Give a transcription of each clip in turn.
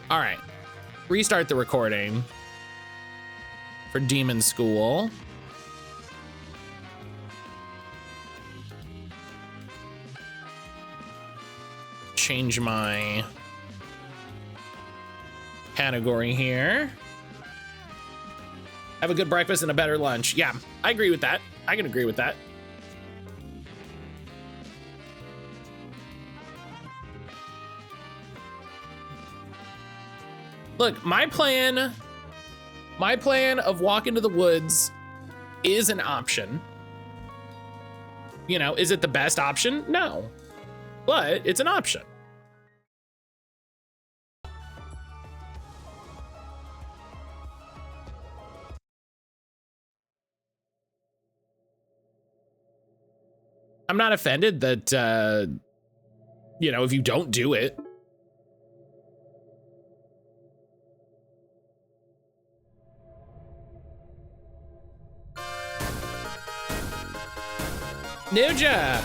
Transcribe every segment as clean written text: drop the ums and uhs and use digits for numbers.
All right. Restart the recording for Demonschool. Change my category here. Have a good breakfast and a better lunch. Yeah, I agree with that. I can agree with that. Look, my plan of walk into the woods is an option. You know, is it the best option? No, but it's an option. I'm not offended that, you know, if you don't do it. Ninja!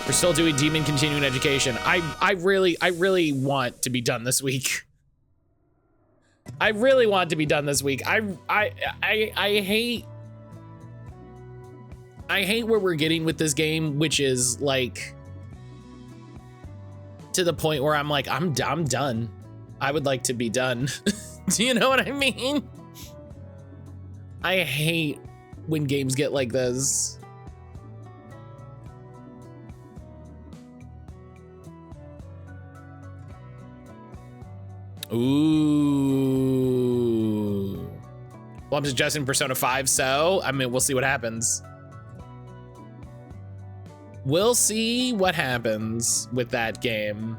We're still doing demon continuing education. I really want to be done this week. I really want to be done this week. I hate where we're getting with this game, which is like to the point where I'm like, I'm done. I would like to be done. Do you know what I mean? I hate when games get like this. Ooh. Well, I'm suggesting Persona 5, so I mean, we'll see what happens. We'll see what happens with that game.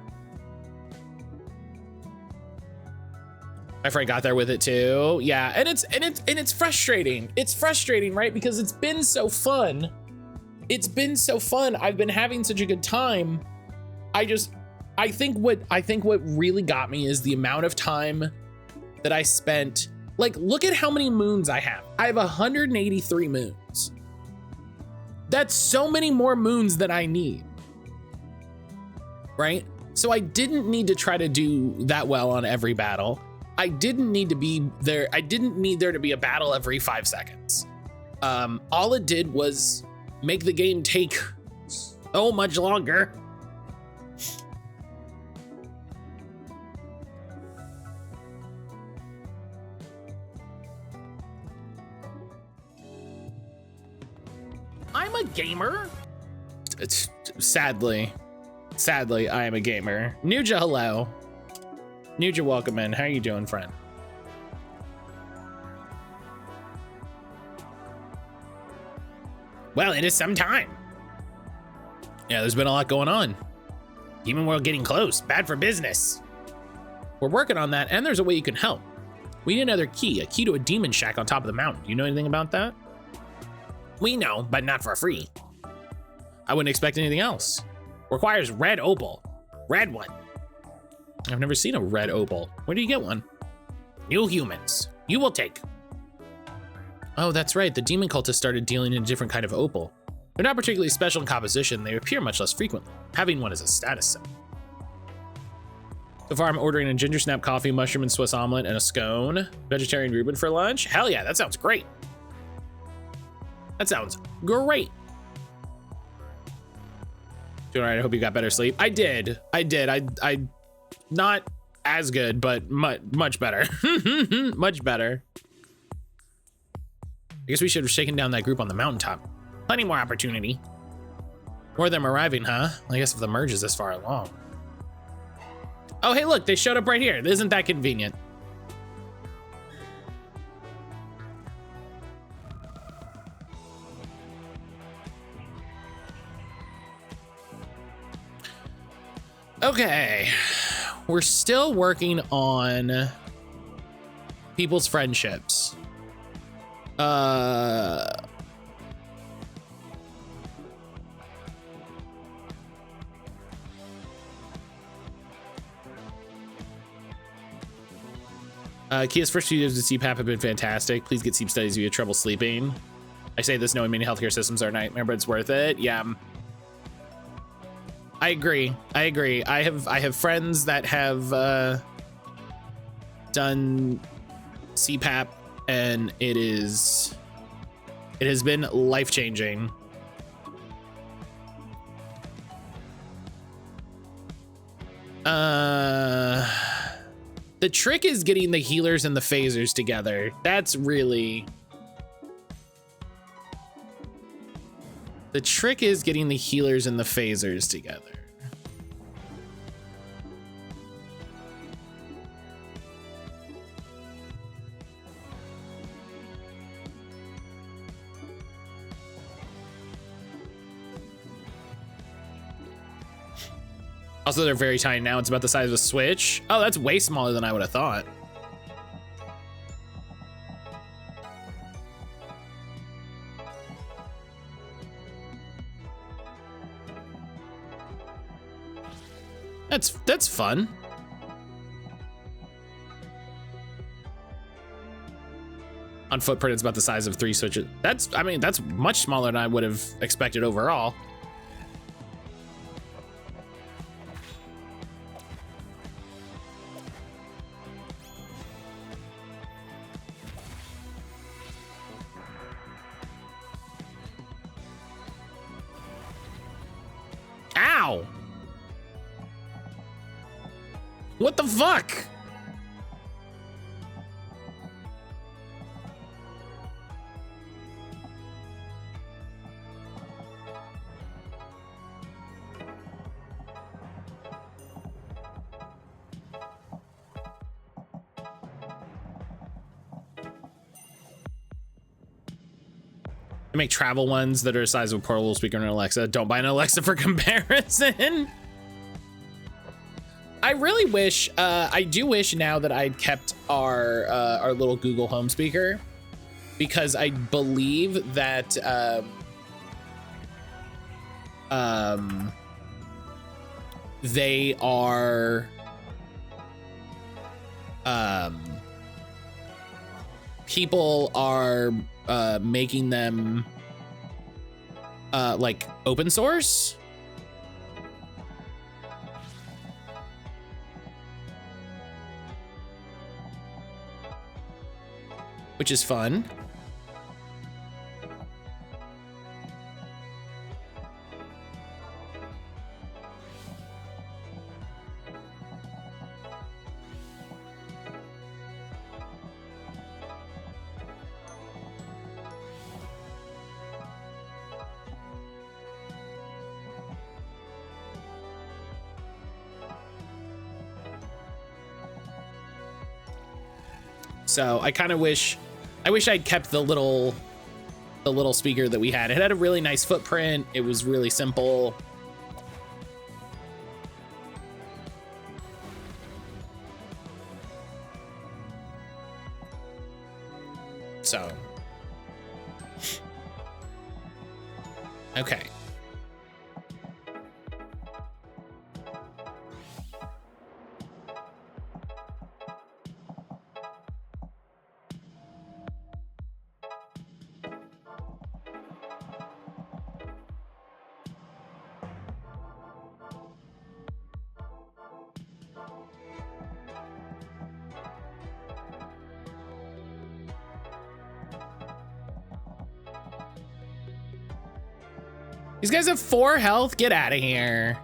My friend got there with it too. Yeah, and it's frustrating. It's frustrating, right? Because it's been so fun. It's been so fun. I've been having such a good time. I think what really got me is the amount of time that I spent. Like, look at how many moons I have. I have 183 moons. That's so many more moons than I need. Right? So I didn't need to try to do that well on every battle. I didn't need to be there. I didn't need there to be a battle every 5 seconds. All it did was make the game take so much longer. I'm a gamer. It's sadly, I am a gamer. Nuja, hello. Nuja, welcome in. How are you doing, friend? Well, it is some time. Yeah, there's been a lot going on. Demon World getting close. Bad for business. We're working on that, and there's a way you can help. We need another key, a key to a demon shack on top of the mountain. Do you know anything about that? We know, but not for free. I wouldn't expect anything else. Requires red opal. Red one. I've never seen a red opal. Where do you get one? New humans. You will take. Oh, that's right. The demon cultists started dealing in a different kind of opal. They're not particularly special in composition. They appear much less frequently. Having one is a status symbol. So far, I'm ordering a ginger snap coffee, mushroom and Swiss omelet, and a scone. Vegetarian Reuben for lunch. Hell yeah, that sounds great. That sounds great. Doing all right, I hope you got better sleep. I did. I not as good, but much better. Much better. I guess we should have shaken down that group on the mountaintop. Plenty more opportunity. More of them arriving, huh? I guess if the merge is this far along. Oh, hey, look, they showed up right here. Isn't that convenient? Okay, we're still working on people's friendships. Kia's first few years of CPAP have been fantastic. Please get sleep studies if you have trouble sleeping. I say this knowing many healthcare systems are a nightmare, but it's worth it. Yeah. I agree. I have friends that have done CPAP, and it has been life-changing. The trick is getting the healers and the phasers together. That's really... The trick is getting the healers and the phasers together. Also, they're very tiny now. It's about the size of a Switch. Oh, that's way smaller than I would have thought. That's fun. On footprint, it's about the size of 3 Switches. I mean, that's much smaller than I would have expected overall. Ow! What the fuck? I make travel ones that are the size of a portable speaker and an Alexa. Don't buy an Alexa for comparison. I really wish, I do wish now that I'd kept our little Google Home speaker, because I believe that they are people are making them like open source. Which is fun. So I kind of wish I'd kept the little speaker that we had. It had a really nice footprint. It was really simple. So, okay. These guys have 4 health. Get out of here.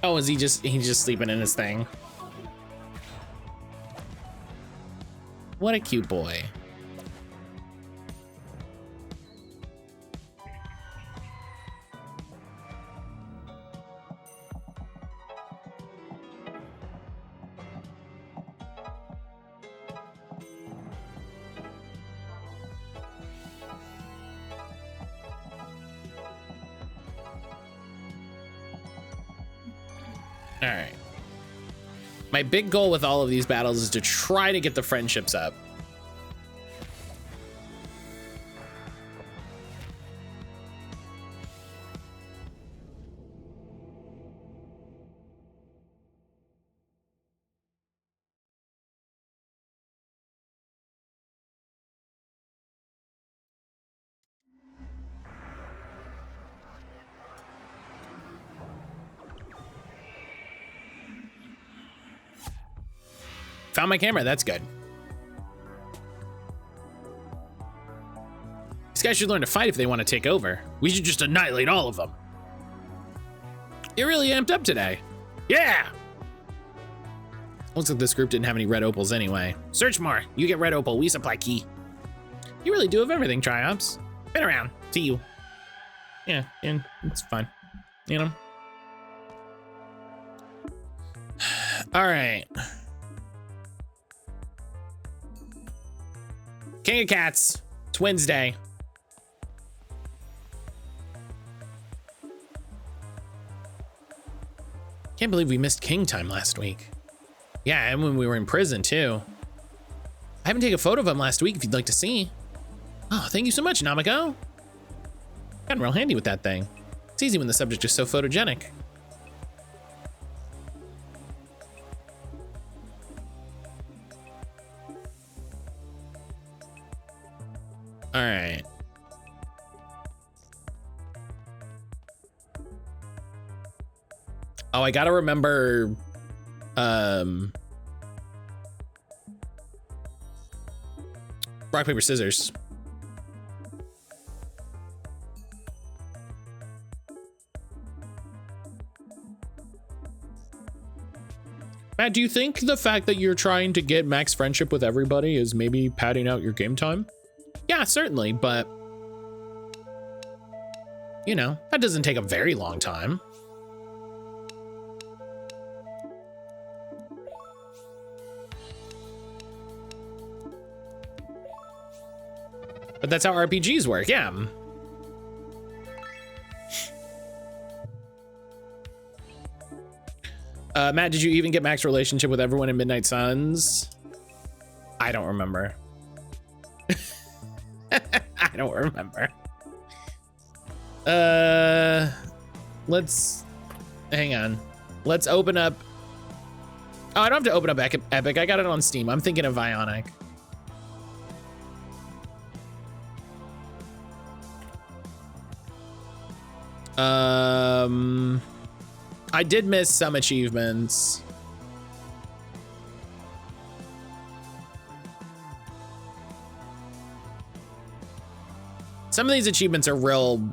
Oh, is he's just sleeping in his thing? What a cute boy. All right. My big goal with all of these battles is to try to get the friendships up. Found my camera, that's good. These guys should learn to fight if they want to take over. We should just annihilate all of them. You're really amped up today. Yeah! Looks like this group didn't have any red opals anyway. Search more, you get red opal, we supply key. You really do have everything, Triops. Been around, see you. Yeah, and it's fine, you know? All right. King of Cats, it's Wednesday. Can't believe we missed King time last week. Yeah, and when we were in prison too. I haven't taken a photo of him last week if you'd like to see. Oh, thank you so much, Namiko. Got real handy with that thing. It's easy when the subject is so photogenic. All right. Oh, I gotta remember, rock, paper, scissors. Matt, do you think the fact that you're trying to get max friendship with everybody is maybe padding out your game time? Yeah, certainly, but you know, that doesn't take a very long time. But that's how RPGs work, yeah. Matt, did you even get max relationship with everyone in Midnight Suns? I don't remember. I don't remember. Let's hang on. Let's open up. Oh, I don't have to open up Epic. I got it on Steam. I'm thinking of Vionic. I did miss some achievements. Some of these achievements are real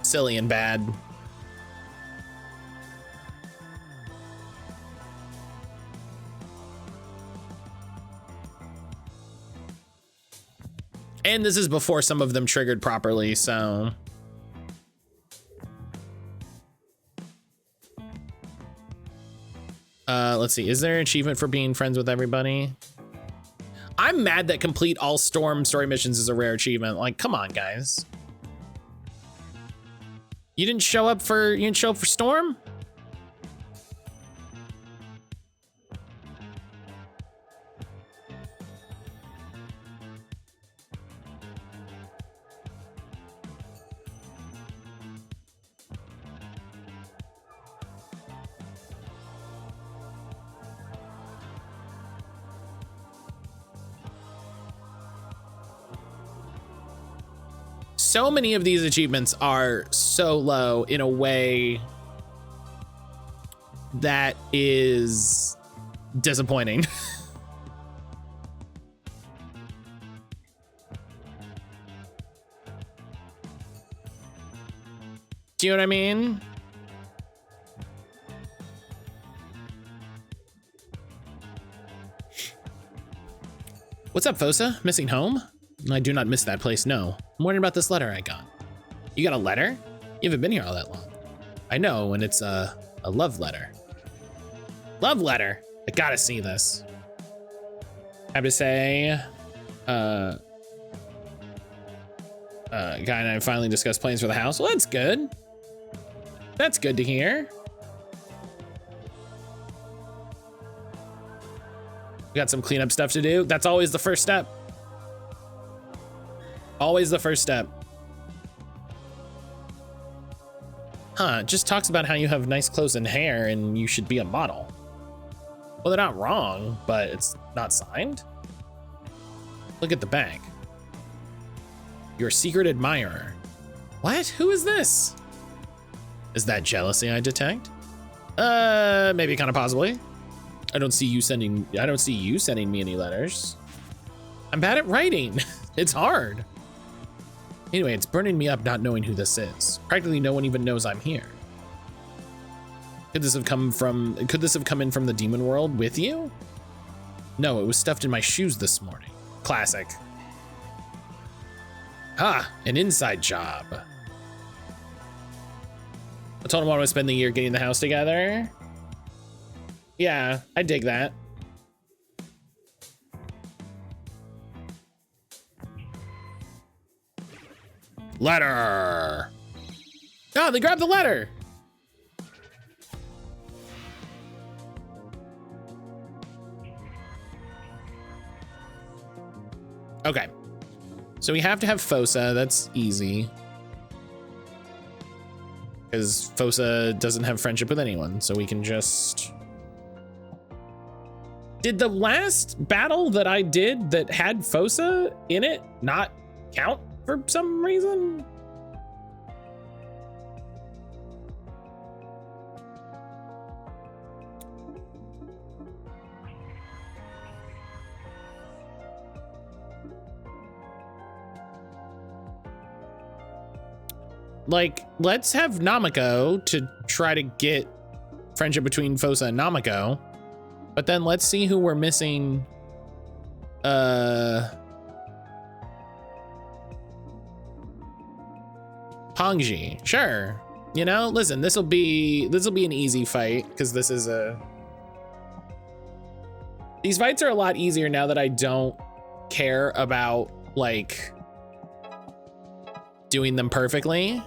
silly and bad. And this is before some of them triggered properly, so. Let's see, is there an achievement for being friends with everybody? I'm mad that complete all Storm story missions is a rare achievement. Like, come on, guys. You didn't show up for Storm? So many of these achievements are so low in a way that is disappointing. Do you know what I mean? What's up, Fosa? Missing home? I do not miss that place, no. I'm wondering about this letter I got. You got a letter? You haven't been here all that long. I know, and it's a love letter. Love letter? I gotta see this. I have to say, guy and I finally discussed plans for the house. Well, that's good. That's good to hear. We got some cleanup stuff to do. That's always the first step. Always the first step. Huh, it just talks about how you have nice clothes and hair and you should be a model. Well, they're not wrong, but it's not signed. Look at the back. Your secret admirer. What? Who is this? Is that jealousy I detect? Maybe kind of possibly. I don't see you sending me any letters. I'm bad at writing. It's hard. Anyway, it's burning me up not knowing who this is. Practically no one even knows I'm here. Could this have come in from the demon world with you? No, it was stuffed in my shoes this morning. Classic. Ah, an inside job. I told him I want to spend the year getting the house together. Yeah, I dig that. Letter. Oh, they grabbed the letter. Okay. So we have to have Fosa. That's easy. Because Fosa doesn't have friendship with anyone, so we can just... Did the last battle that I did that had Fosa in it not count for some reason? Like, let's have Namiko to try to get friendship between Fosa and Namiko. But then let's see who we're missing. Pongji, sure. You know, listen, this'll be an easy fight because this is these fights are a lot easier now that I don't care about like doing them perfectly.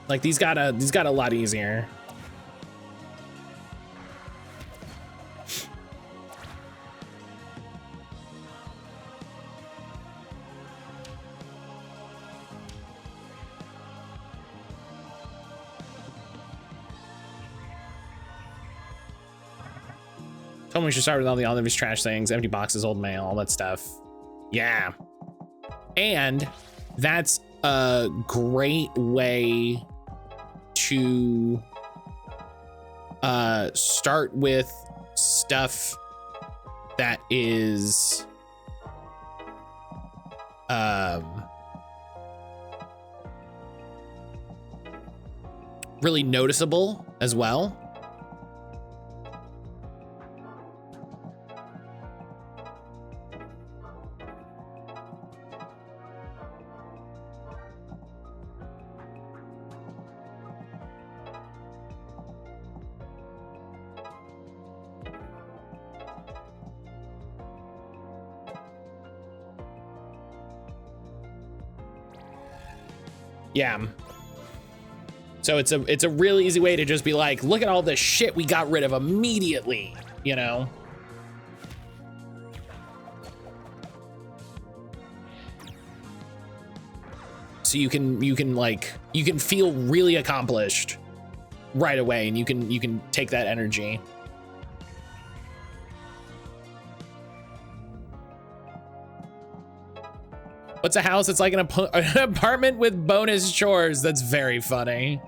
Like these got a lot easier. Told me we should start with all the Oliver's trash things, empty boxes, old mail, all that stuff. Yeah. And that's a great way to start with stuff that is really noticeable as well. Yeah. So it's a really easy way to just be like, look at all the shit we got rid of immediately, you know? So you can feel really accomplished right away, and you can take that energy. What's a house? It's like an apartment with bonus chores. That's very funny.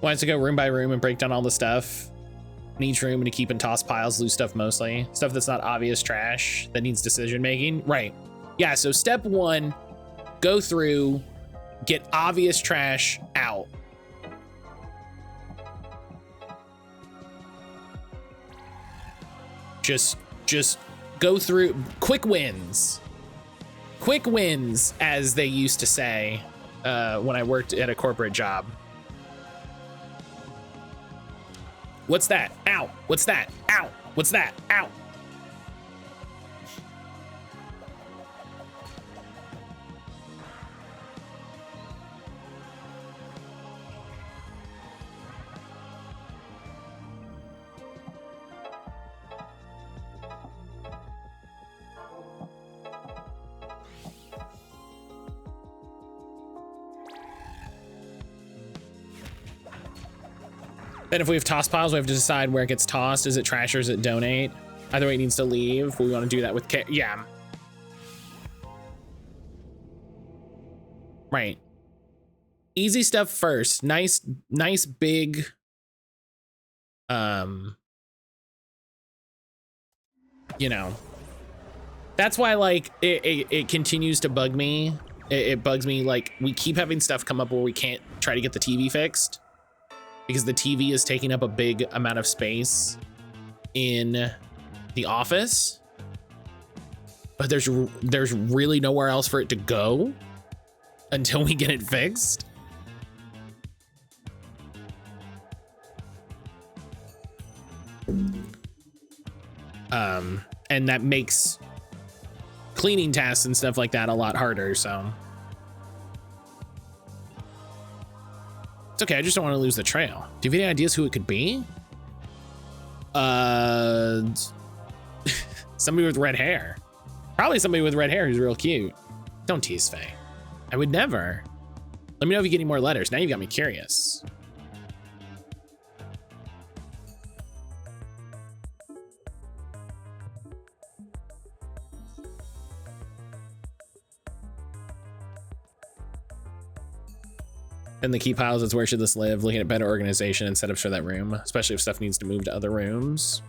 Wants to go room by room and break down all the stuff in each room and to keep in toss piles, loose stuff mostly. Stuff that's not obvious trash that needs decision making. Right. Yeah, so step 1, go through, get obvious trash out. Just go through quick wins. Quick wins, as they used to say when I worked at a corporate job. What's that? Ow. What's that? Ow. What's that? Ow. Then if we have toss piles, we have to decide where it gets tossed. Is it trash or is it donate? Either way, it needs to leave. We want to do that with yeah. Right. Easy stuff first. Nice big, you know, that's why like it continues to bug me. It bugs me. Like we keep having stuff come up where we can't try to get the TV fixed, because the TV is taking up a big amount of space in the office, but there's really nowhere else for it to go until we get it fixed. And that makes cleaning tasks and stuff like that a lot harder, so. It's okay, I just don't want to lose the trail. Do you have any ideas who it could be? Somebody with red hair. Probably somebody with red hair who's real cute. Don't tease Faye. I would never. Let me know if you get any more letters. Now you got me curious. And the key piles is where should this live? Looking at better organization and setups for that room, especially if stuff needs to move to other rooms.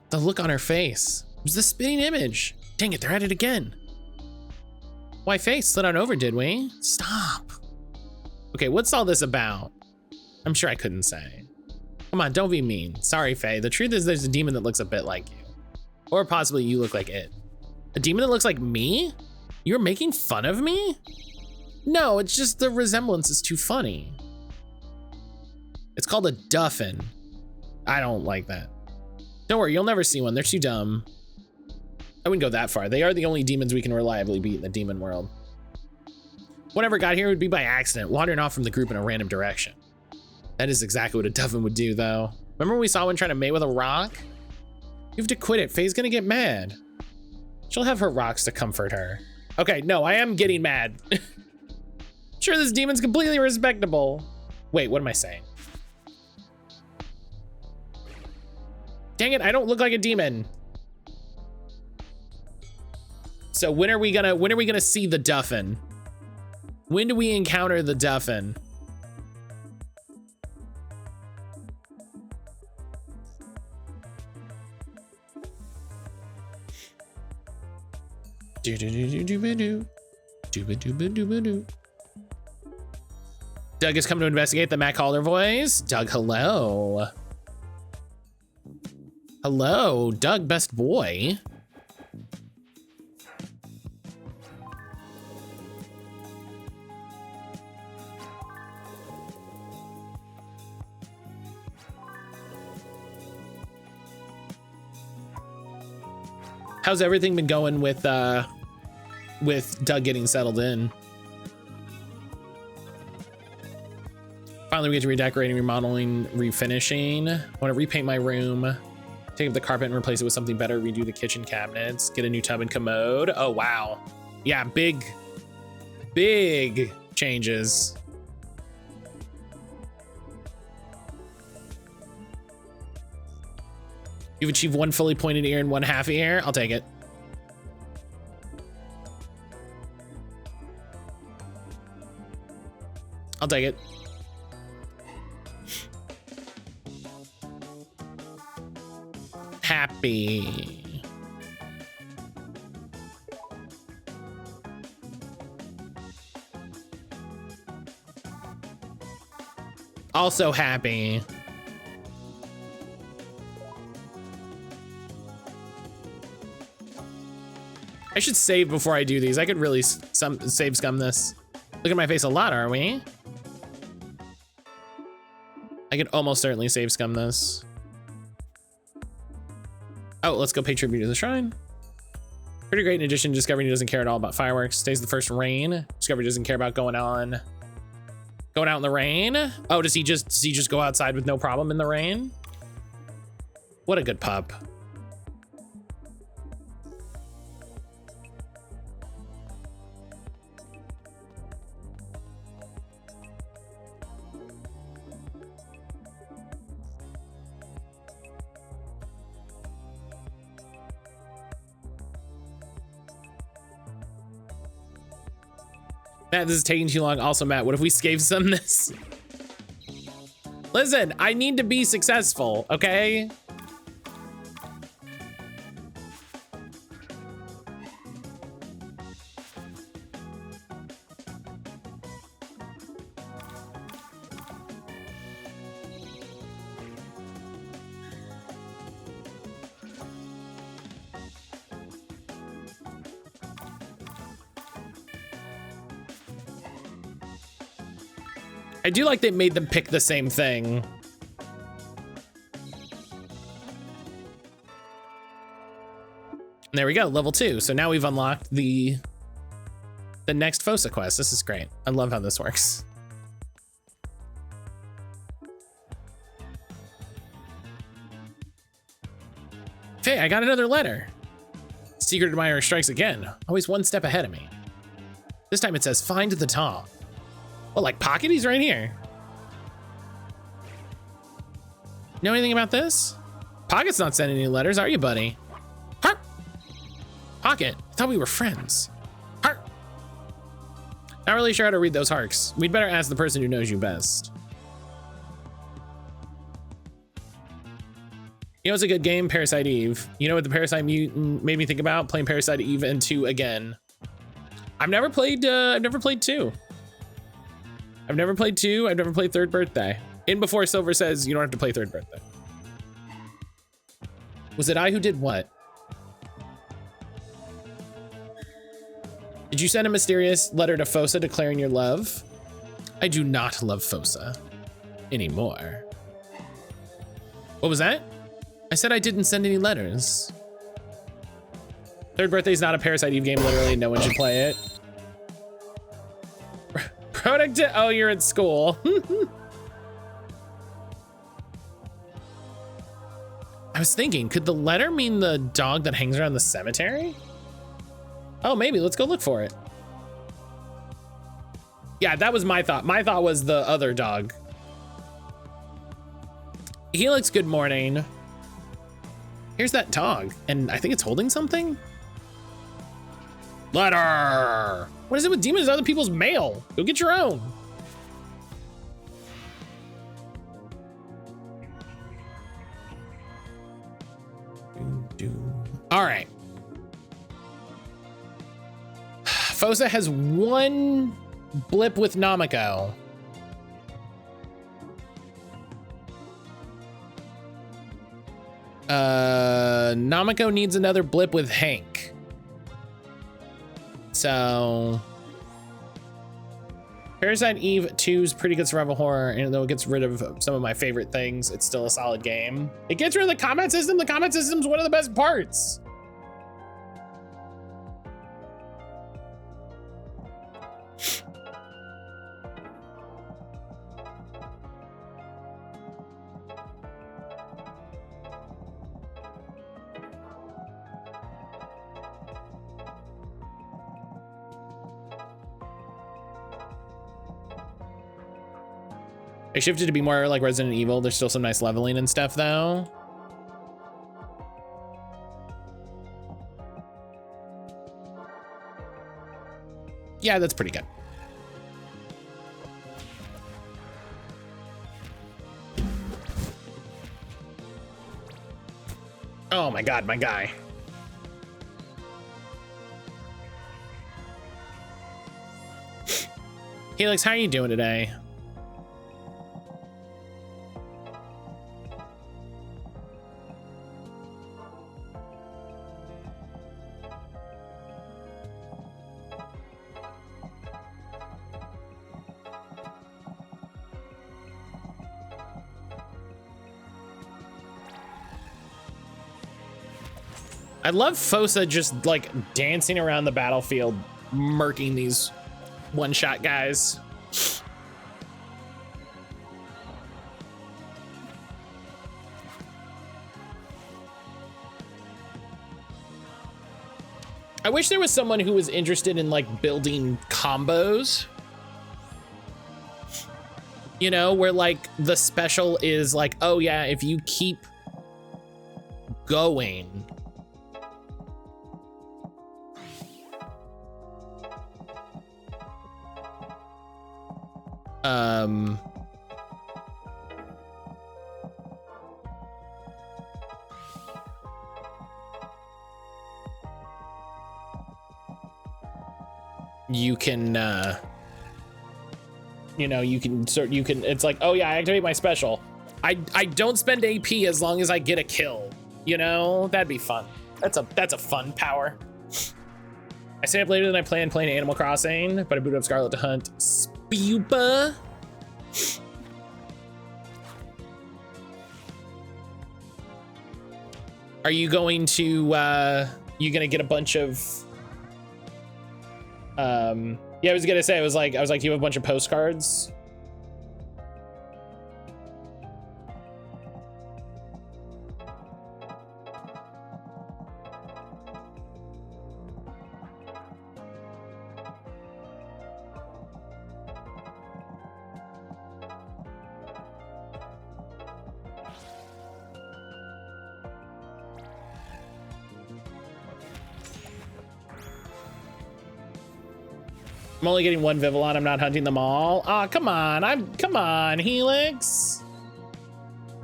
The look on her face. It was the spinning image. Dang it, they're at it again. Why face? Slid on over, did we? Stop. Okay, what's all this about? I'm sure I couldn't say. Come on, don't be mean. Sorry, Faye. The truth is there's a demon that looks a bit like you. Or possibly you look like it. A demon that looks like me? You're making fun of me? No, it's just the resemblance is too funny. It's called a duffin. I don't like that. Don't worry, you'll never see one. They're too dumb. I wouldn't go that far. They are the only demons we can reliably beat in the demon world. Whatever got here would be by accident, wandering off from the group in a random direction. That is exactly what a duffin would do, though. Remember when we saw one trying to mate with a rock? You have to quit it. Faye's gonna get mad. She'll have her rocks to comfort her. Okay, no, I am getting mad. Sure, this demon's completely respectable. Wait, what am I saying? Dang it, I don't look like a demon. So when are we gonna see the duffin? When do we encounter the duffin? Doug is coming to investigate the mattcaulder voice. Doug, hello. Hello, Doug, best boy. How's everything been going with Doug getting settled in? Finally, we get to redecorating, remodeling, refinishing. I want to repaint my room, take up the carpet and replace it with something better, redo the kitchen cabinets, get a new tub and commode. Oh, wow. Yeah, big changes. You've achieved one fully pointed ear and one half ear. I'll take it. I'll take it. Happy. Also happy. I should save before I do these. I could really save scum this. Look at my face a lot, are we? I could almost certainly save scum this. Oh, let's go pay tribute to the shrine. Pretty great. In addition, Discovery doesn't care at all about fireworks. Stays the first rain. Discovery doesn't care about going out in the rain. Oh, does he just go outside with no problem in the rain? What a good pup. Matt, this is taking too long. Also, Matt, what if we scave some this? Listen, I need to be successful, okay? I do like they made them pick the same thing. There we go, level 2. So now we've unlocked the next Fossa quest. This is great. I love how this works. Faye, I got another letter. Secret admirer strikes again. Always one step ahead of me. This time it says, find the top. Oh, like Pocket? He's right here. Know anything about this? Pocket's not sending any letters, are you, buddy? Harp! Pocket, I thought we were friends. Harp! Not really sure how to read those harks. We'd better ask the person who knows you best. You know what's a good game? Parasite Eve. You know what the Parasite Mutant made me think about? Playing Parasite Eve and 2 again. I've never played 2. I've never played 2. I've never played Third Birthday. In before Silver says you don't have to play Third Birthday. Was it I who did what? Did you send a mysterious letter to Fossa declaring your love? I do not love Fossa anymore. What was that? I said I didn't send any letters. Third Birthday is not a Parasite Eve game. Literally, no one should play it. Oh, you're at school. I was thinking, could the letter mean the dog that hangs around the cemetery? Oh, maybe. Let's go look for it. Yeah, that was my thought. My thought was the other dog. Helix, good morning. Here's that dog, and I think it's holding something. Letter. What is it with demons and other people's mail? Go get your own. All right. Fossa has 1 blip with Namiko. Namiko needs another blip with Hank. So Parasite Eve 2 is pretty good survival horror, and though it gets rid of some of my favorite things, it's still a solid game. It gets rid of the combat system. The combat system is one of the best parts. I shifted to be more like Resident Evil. There's still some nice leveling and stuff though. Yeah, that's pretty good. Oh my God, my guy. Helix, how are you doing today? I love Fosa just like dancing around the battlefield, murking these one-shot guys. I wish there was someone who was interested in like building combos, you know, where like the special is like, oh yeah, if you keep going, you can, you know, it's like, oh yeah, I activate my special. I don't spend AP as long as I get a kill, you know, that'd be fun. That's a fun power. I stay up later than I planned playing Animal Crossing, but I booted up Scarlet to hunt Spupa. Are you going to, you gonna get a bunch of, yeah, I was gonna say, I was like, you have a bunch of postcards. I'm only getting one Vivillon. I'm not hunting them all. Ah, come on. Come on, Helix.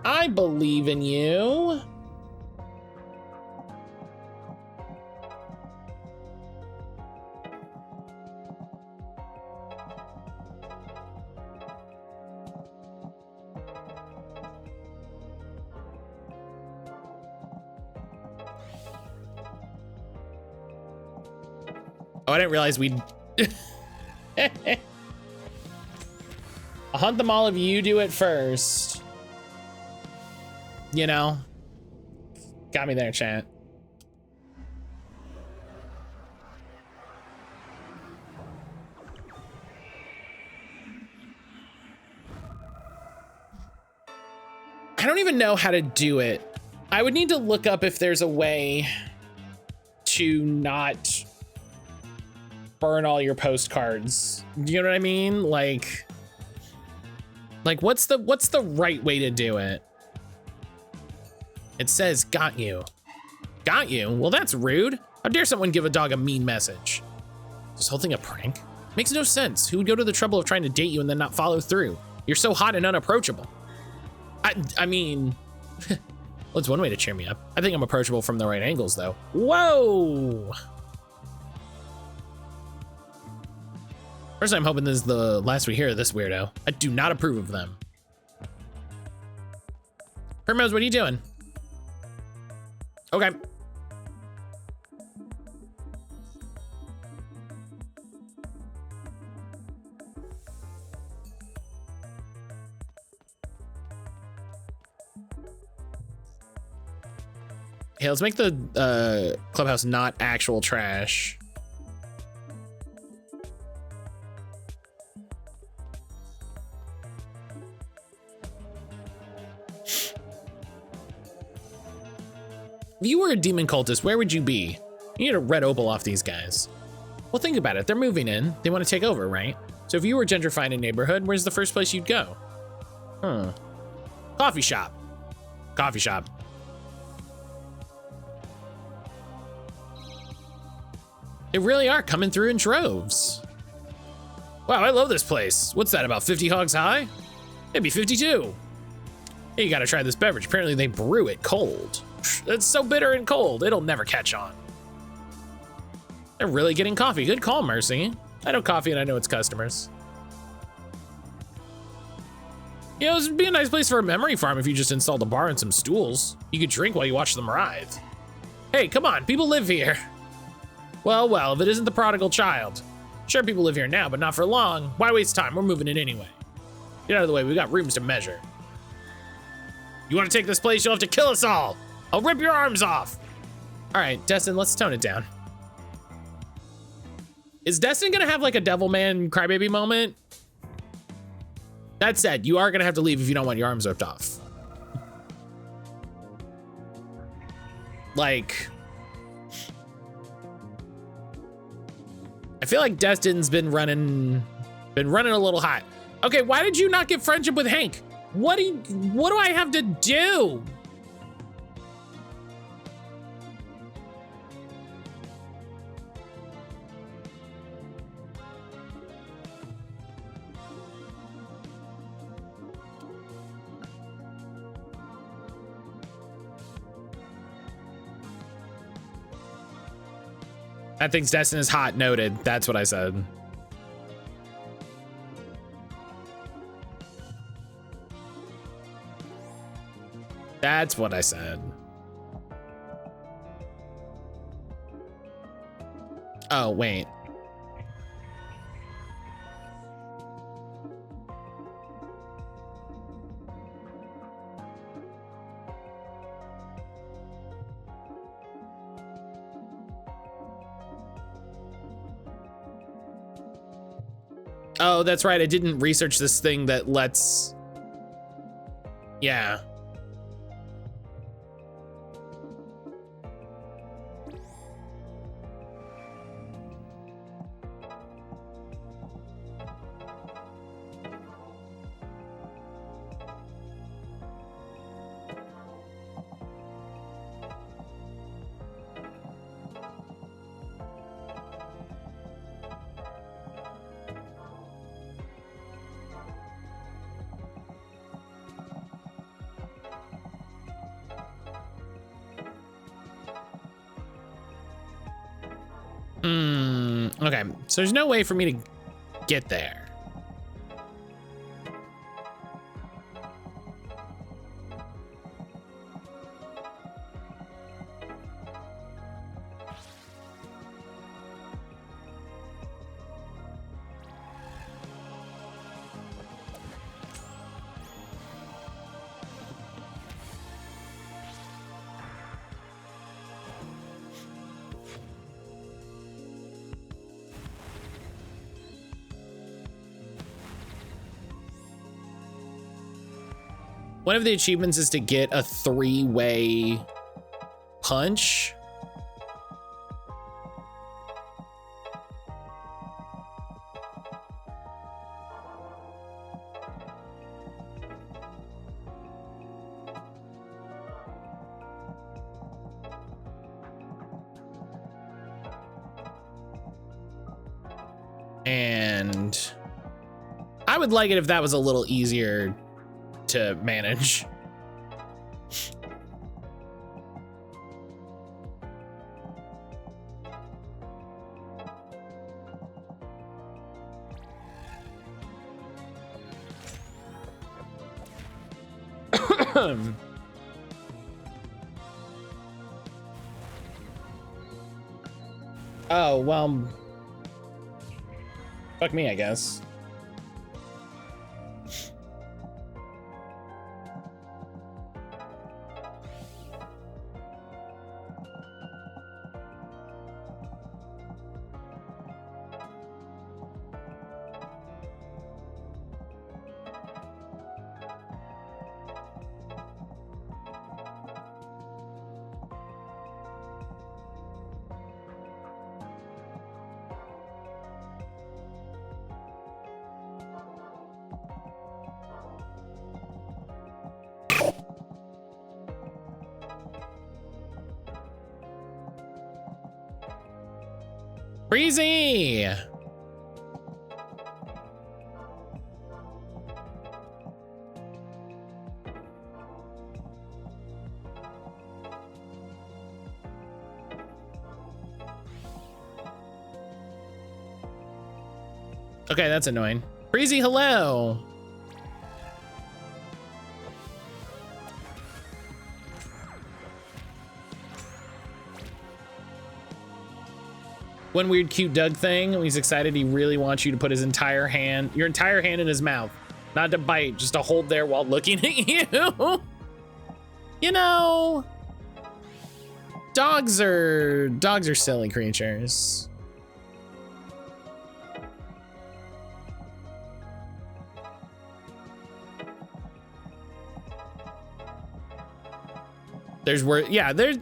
I believe in you. Oh, I didn't realize we'd I'll hunt them all if you do it first. You know? Got me there, chat. I don't even know how to do it. I would need to look up if there's a way to not burn all your postcards. You know what I mean? Like what's the right way to do it? It says got you. Got you? Well, that's rude. How dare someone give a dog a mean message? Is this whole thing a prank? Makes no sense. Who would go to the trouble of trying to date you and then not follow through? You're so hot and unapproachable. I mean, well, it's one way to cheer me up. I think I'm approachable from the right angles though. Whoa! First, I'm hoping this is the last we hear of this weirdo. I do not approve of them. Primrose, what are you doing? Okay. Hey, let's make the clubhouse not actual trash. If you were a demon cultist, where would you be? You need a red opal off these guys. Well, think about it. They're moving in. They want to take over, right? So if you were gentrifying a neighborhood, where's the first place you'd go? Coffee shop. Coffee shop. They really are coming through in droves. Wow, I love this place. What's that, about 50 hogs high? Maybe 52. Hey, you gotta try this beverage. Apparently they brew it cold. It's so bitter and cold. It'll never catch on. They're really getting coffee. Good call, Mercy. I know coffee and I know its customers. You know, this would be a nice place for a memory farm if you just installed a bar and some stools. You could drink while you watch them writhe. Hey, come on, people live here. Well, well, if it isn't the prodigal child. Sure, people live here now, but not for long. Why waste time? We're moving in anyway. Get out of the way, we got rooms to measure. You want to take this place, you'll have to kill us all. I'll rip your arms off. All right, Destin, let's tone it down. Is Destin gonna have like a Devilman crybaby moment? That said, you are gonna have to leave if you don't want your arms ripped off. Like, I feel like Destin's been running a little hot. Okay, why did you not get friendship with Hank? What do I have to do? That thinks Destin is hot, noted. That's what I said. That's what I said. Oh, wait. Oh, that's right. I didn't research this thing that lets... Yeah. Okay, so there's no way for me to get there. One of the achievements is to get a 3-way punch. And I would like it if that was a little easier to manage. Oh, well, fuck me, I guess. Breezy! Okay, that's annoying. Breezy, hello. One weird cute Doug thing. He's excited. He really wants you to put his entire hand, your entire hand in his mouth. Not to bite, just to hold there while looking at you. You know, dogs are silly creatures. There's word, yeah, there's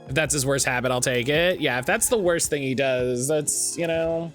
if that's his worst habit, I'll take it. Yeah, if that's the worst thing he does, that's, you know.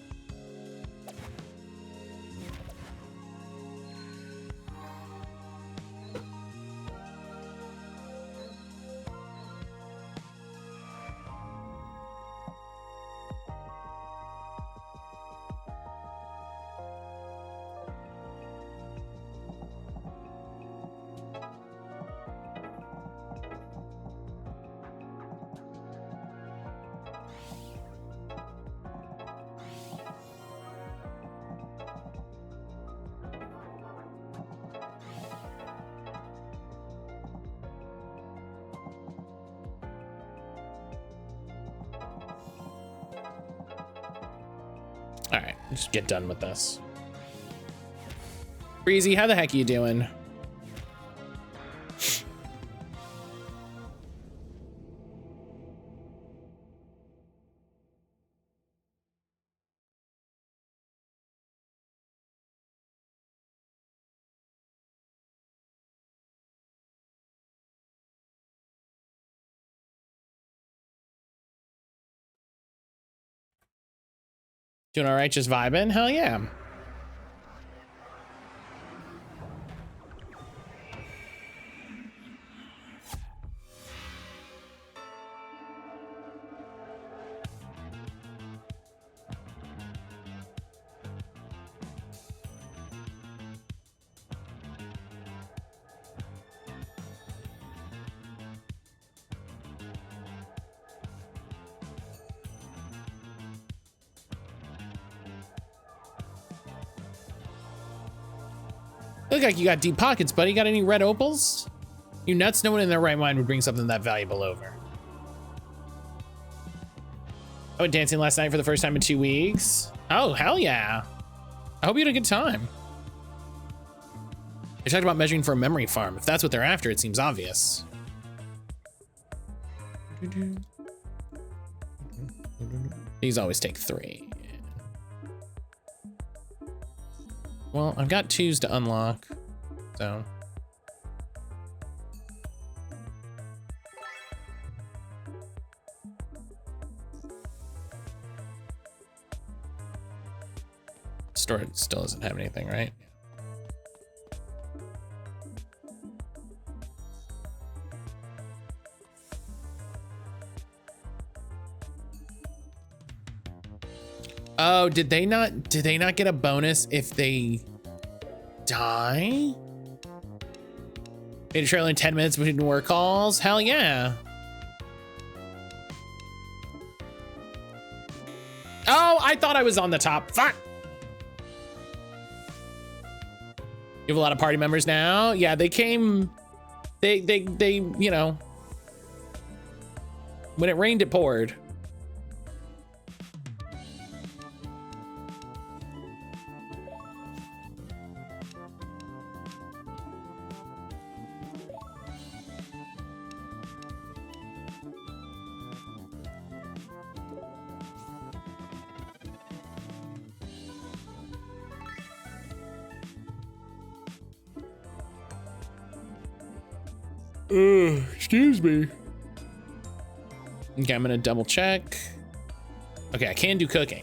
All right, just get done with this. Breezy, how the heck are you doing? Doing all right, just vibing? Hell yeah. Look like you got deep pockets, buddy. Got any red opals? You nuts, no one in their right mind would bring something that valuable over. I went dancing last night for the first time in 2 weeks. Oh, hell yeah. I hope you had a good time. They talked about measuring for a memory farm. If that's what they're after, it seems obvious. These always take 3. Well, I've got 2s to unlock, so. Store still doesn't have anything, right? Oh, did they not get a bonus if they die? Made a trailer in 10 minutes between work calls? Hell yeah. Oh, I thought I was on the top. Fuck. You have a lot of party members now? Yeah, they came, they, you know, when it rained, it poured. Excuse me. Okay, I'm gonna double check. Okay, I can do cooking.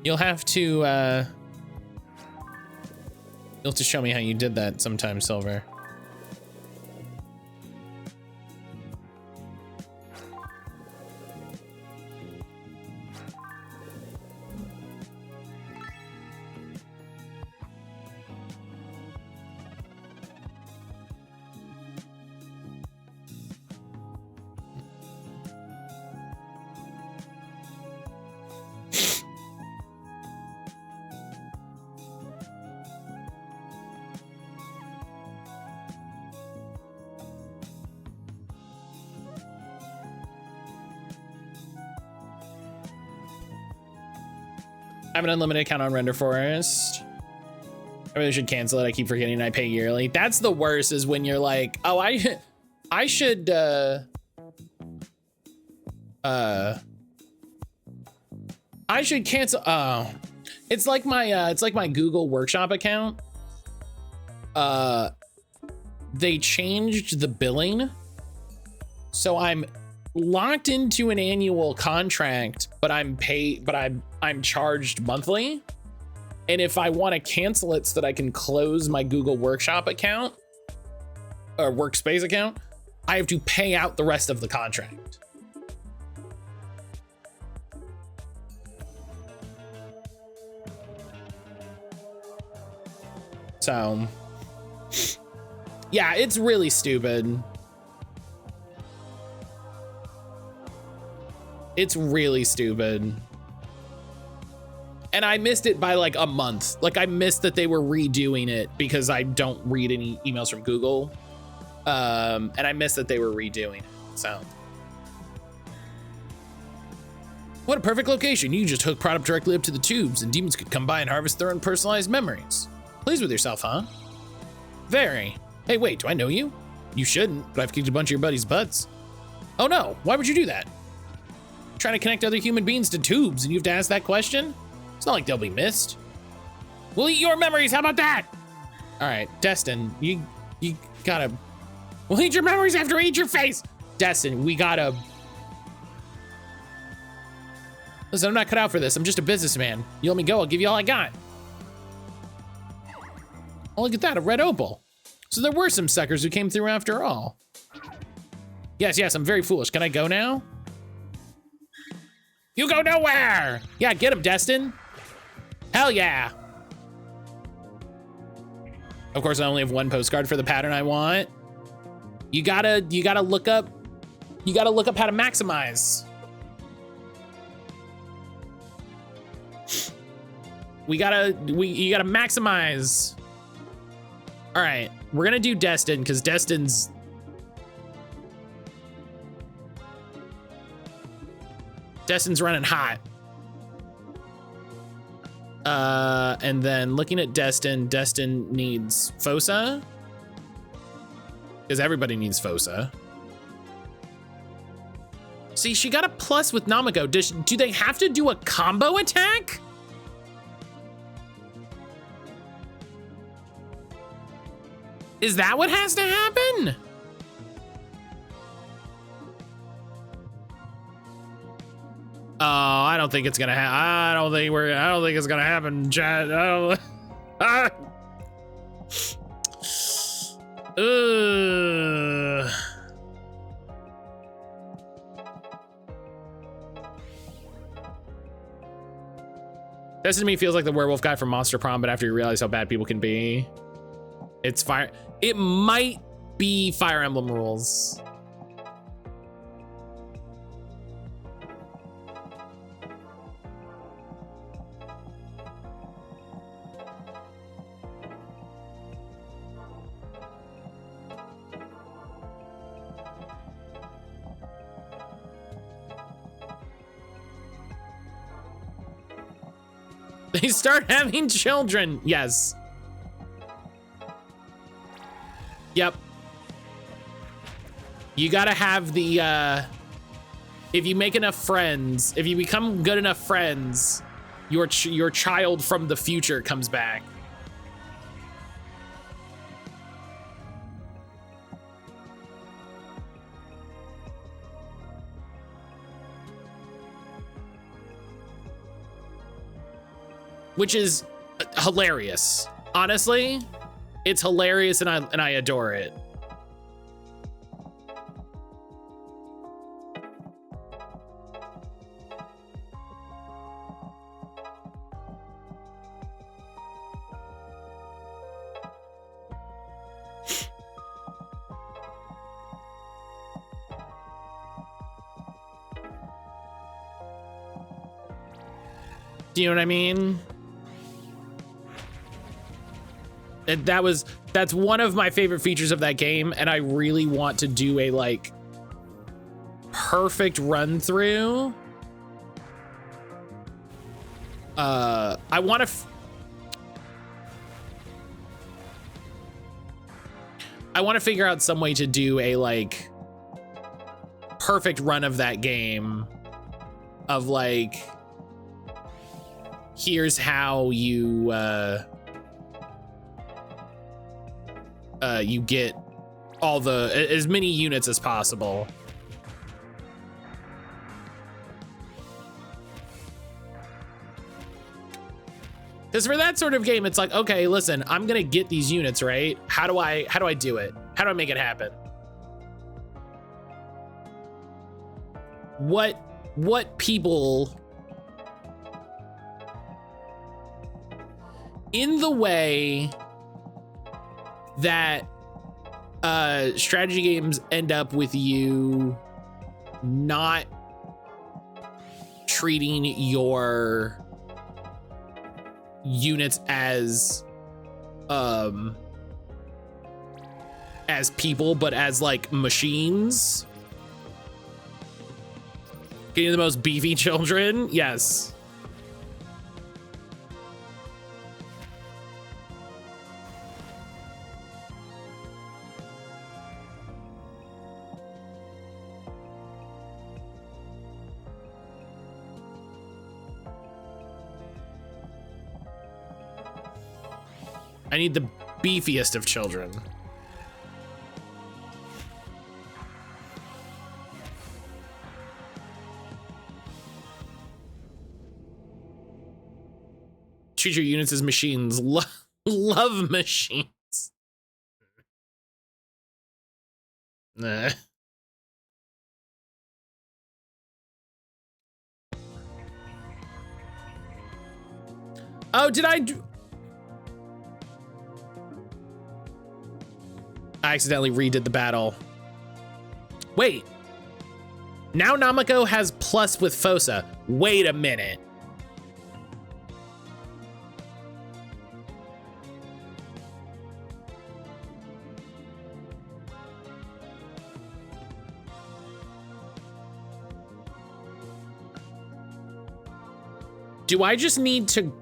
You'll have to show me how you did that sometime, Silver. I have an unlimited account on Render Forest. I really should cancel it. I keep forgetting I pay yearly. That's the worst, is when you're like, oh, I should cancel. Oh, it's like my Google Workshop account. They changed the billing, so I'm locked into an annual contract, but I'm charged monthly. And if I want to cancel it so that I can close my Google Workshop account or Workspace account, I have to pay out the rest of the contract. So, yeah, it's really stupid. It's really stupid. And I missed it by like a month. Like, I missed that they were redoing it because I don't read any emails from Google. And I missed that they were redoing it, so. What a perfect location. You just hook product directly up to the tubes and demons could come by and harvest their own personalized memories. Pleased with yourself, huh? Very. Hey, wait, do I know you? You shouldn't, but I've kicked a bunch of your buddies' butts. Oh no, why would you do that? Trying to connect other human beings to tubes and you have to ask that question? It's not like they'll be missed. We'll eat your memories, how about that? All right, Destin, you gotta, we'll eat your memories after we eat your face. Destin, we gotta. Listen, I'm not cut out for this. I'm just a businessman. You let me go, I'll give you all I got. Oh, look at that, a red opal. So there were some suckers who came through after all. Yes, I'm very foolish. Can I go now? You go nowhere! Yeah, get him, Destin. Hell yeah. Of course, I only have one postcard for the pattern I want. You gotta look up how to maximize. You gotta maximize. All right, we're gonna do Destin because Destin's running hot. And then looking at Destin needs Fossa. Because everybody needs Fossa. See, she got a plus with Namiko. Do they have to do a combo attack? Is that what has to happen? Oh, I don't think it's gonna happen. I don't think it's gonna happen, Chad. This to me feels like the werewolf guy from Monster Prom, but after you realize how bad people can be. It's fire. It might be Fire Emblem rules. They start having children. Yes. Yep. You gotta have the, if you make enough friends, if you become good enough friends, your child from the future comes back. Which is hilarious. Honestly, it's hilarious and I adore it. Do you know what I mean? That's one of my favorite features of that game, and I really want to do a like perfect run through I want to figure out some way to do a like perfect run of that game of like, here's how you you get all as many units as possible. Because for that sort of game, it's like, okay, listen, I'm gonna get these units, right? How do I do it? How do I make it happen? What people in the way that strategy games end up with you not treating your units as people, but as like machines. Getting the most beefy children, yes. I need the beefiest of children. Treat your units as machines. Love machines. Nah. Oh, did I accidentally redid the battle. Wait. Now Namako has plus with Fosa. Wait a minute. Do I just need to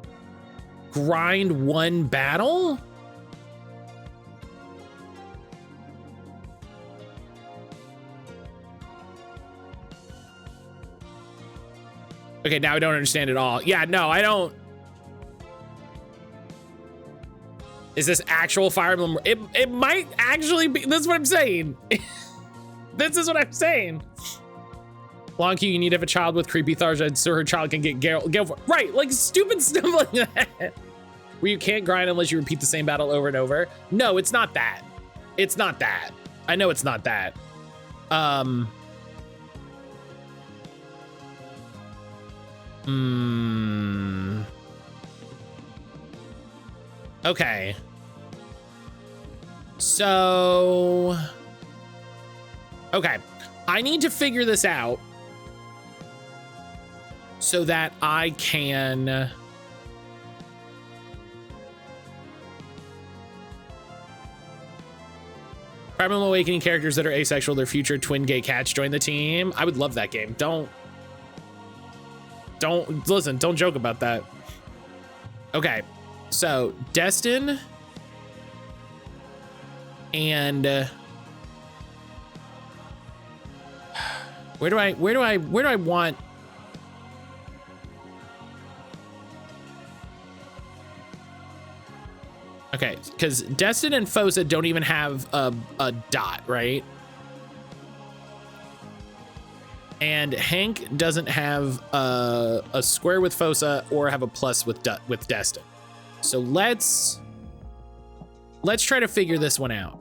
grind one battle? Okay, now I don't understand at all. Yeah, no, I don't. Is this actual Fire Emblem? It might actually be. That's what I'm saying. This is what I'm saying. Long queue, you need to have a child with creepy Tharja so her child can get Gale. Right, like stupid stuff like that. Where you can't grind unless you repeat the same battle over and over. No, it's not that. It's not that. I know it's not that. Okay. So, okay. I need to figure this out so that I can Prime Awakening characters that are asexual, their future twin gay cats join the team. I would love that game. Don't listen, don't joke about that. Okay, so Destin and where do I want? Okay, because Destin and Fosa don't even have a dot, right? And Hank doesn't have a square with Fosa or have a plus with Destin. So let's try to figure this one out.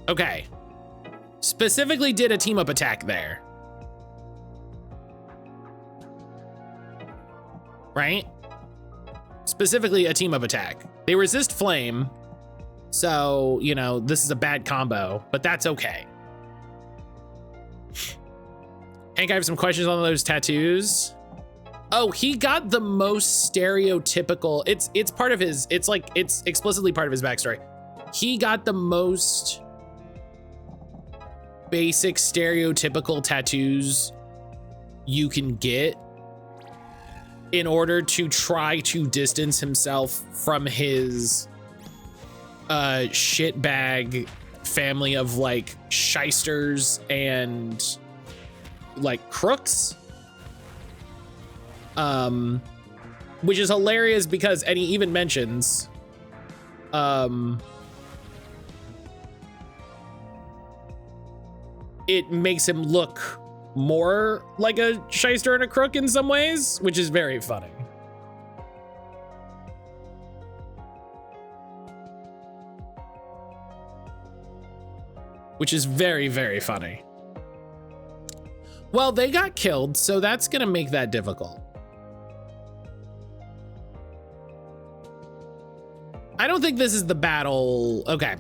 Okay. Specifically did a team up attack there. Right? Specifically a team up attack. They resist flame. So, you know, this is a bad combo, but that's okay. Hank, I have some questions on those tattoos. Oh, he got the most stereotypical. It's part of his, it's explicitly part of his backstory. He got the most basic stereotypical tattoos you can get in order to try to distance himself from his shitbag family of like shysters and like crooks. Which is hilarious because, and he even mentions, it makes him look more like a shyster and a crook in some ways, which is very funny. Which is very, very funny. Well, they got killed, so that's gonna make that difficult. I don't think this is the battle. Okay.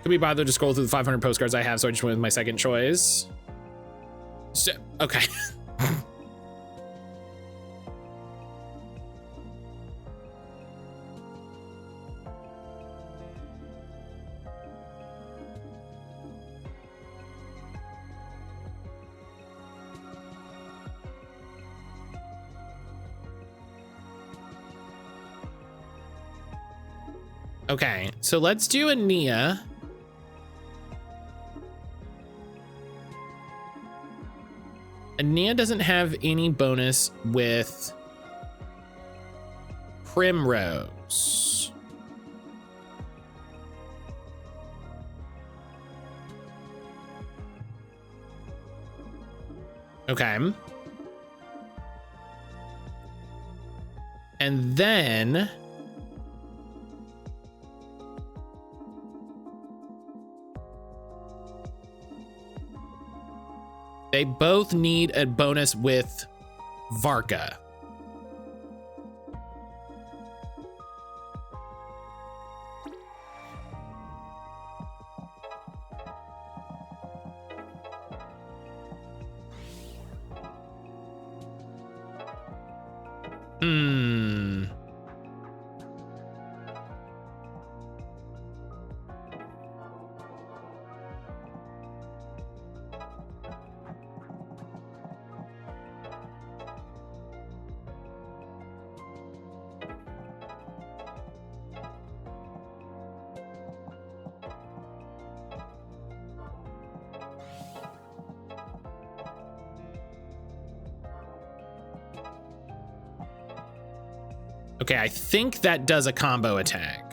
Could be bothered to scroll through the 500 postcards I have, so I just went with my second choice. So, okay. Okay, so let's do a Nia. Nia doesn't have any bonus with Primrose. Okay. And then they both need a bonus with Varka. Okay, I think that does a combo attack.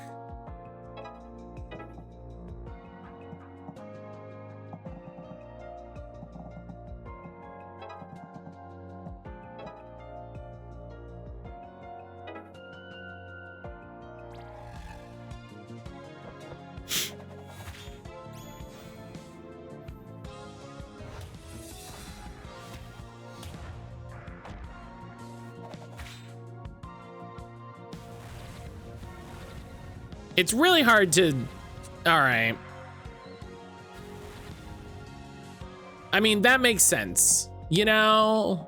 It's really hard to, all right. I mean, that makes sense, you know?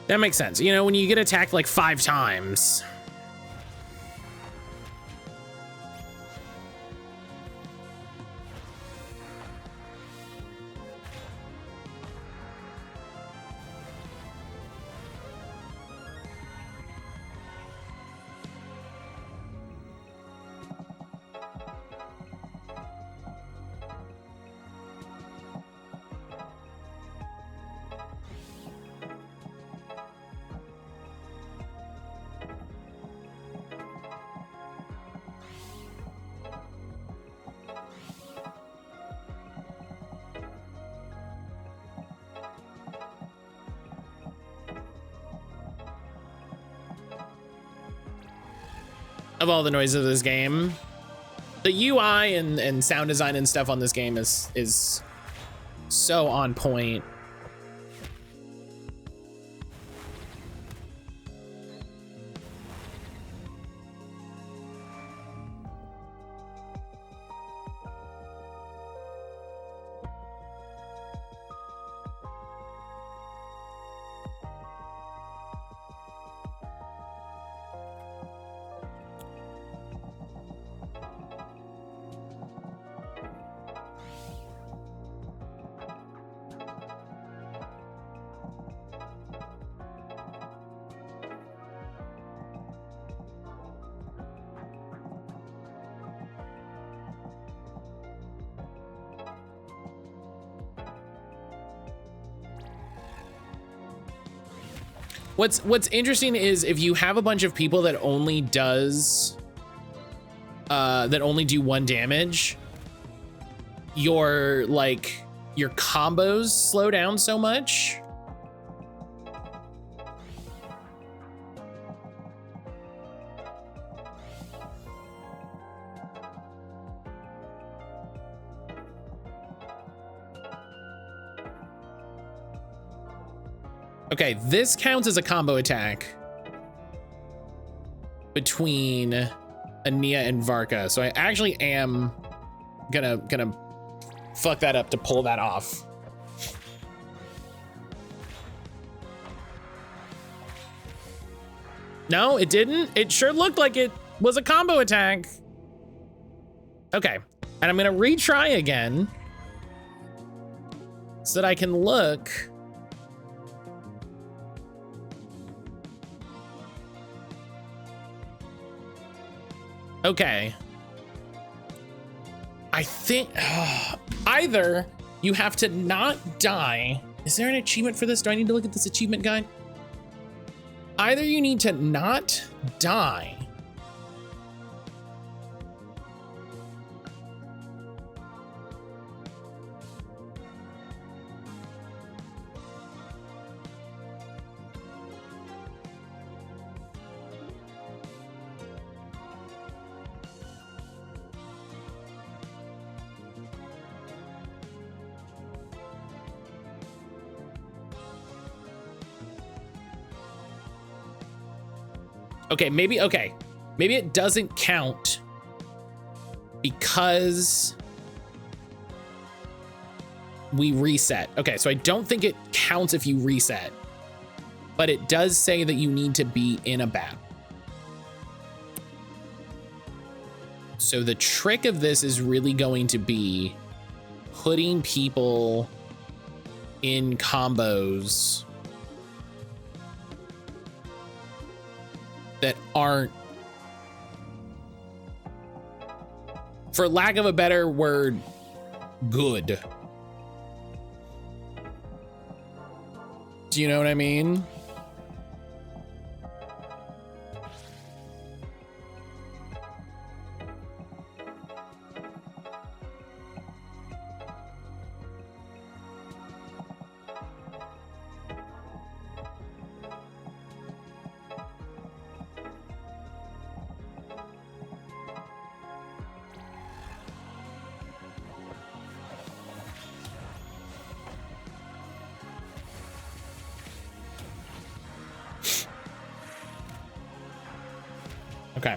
That makes sense. You know, when you get attacked like 5 times. Of all the noises of this game, the UI and sound design and stuff on this game is so on point. What's interesting is if you have a bunch of people that only does that only do 1 damage, your combos slow down so much. Okay, this counts as a combo attack between Ania and Varka. So I actually am gonna fuck that up to pull that off. No, it didn't. It sure looked like it was a combo attack. Okay, and I'm gonna retry again so that I can look. Okay. I think either you have to not die. Is there an achievement for this? Do I need to look at this achievement guide? Either you need to not die. Okay, maybe it doesn't count because we reset. Okay, so I don't think it counts if you reset, but it does say that you need to be in a battle. So the trick of this is really going to be putting people in combos that aren't, for lack of a better word, good. Do you know what I mean? Okay.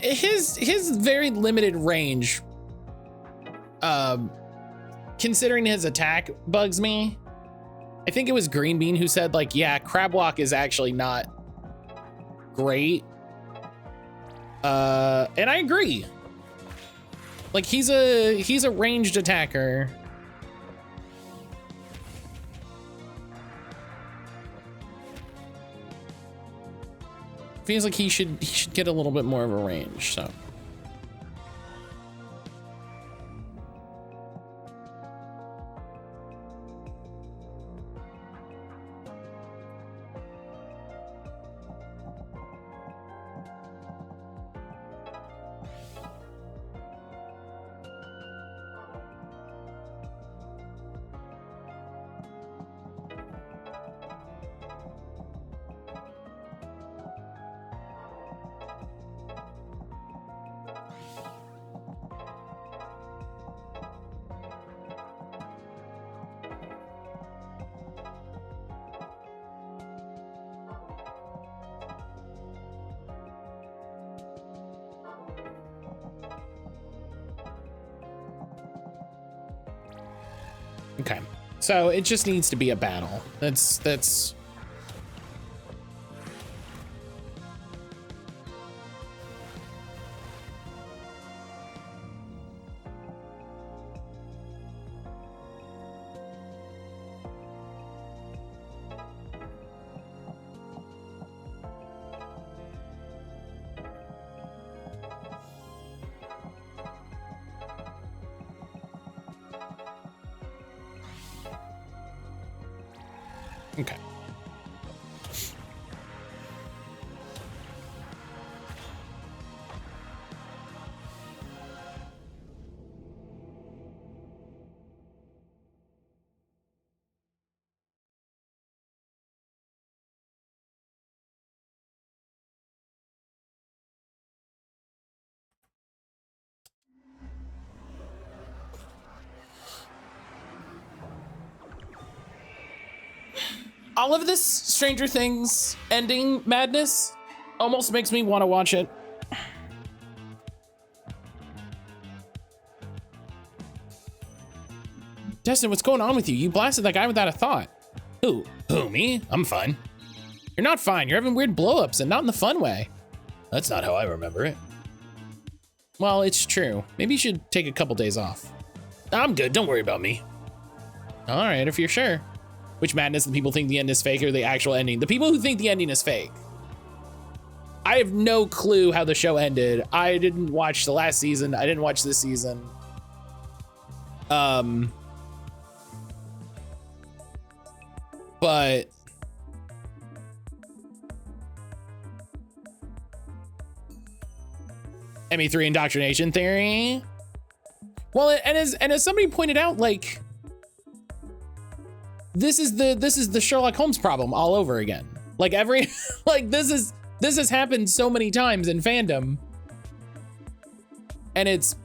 His very limited range, considering his attack, bugs me. I think it was Green Bean who said, like, yeah, crab walk is actually not great. And I agree. Like, he's a ranged attacker. Feels like he should get a little bit more of a range, so. Okay. So it just needs to be a battle. That's okay. All of this Stranger Things ending madness almost makes me want to watch it. Destin, what's going on with you? You blasted that guy without a thought. Who, me? I'm fine. You're not fine. You're having weird blowups and not in the fun way. That's not how I remember it. Well, it's true. Maybe you should take a couple days off. I'm good. Don't worry about me. All right, if you're sure. Which madness, the people think the end is fake or the actual ending? The people who think the ending is fake. I have no clue how the show ended. I didn't watch the last season. I didn't watch this season. But ME3 indoctrination theory. Well, and as somebody pointed out, like, this is the Sherlock Holmes problem all over again. Like like this has happened so many times in fandom, and it's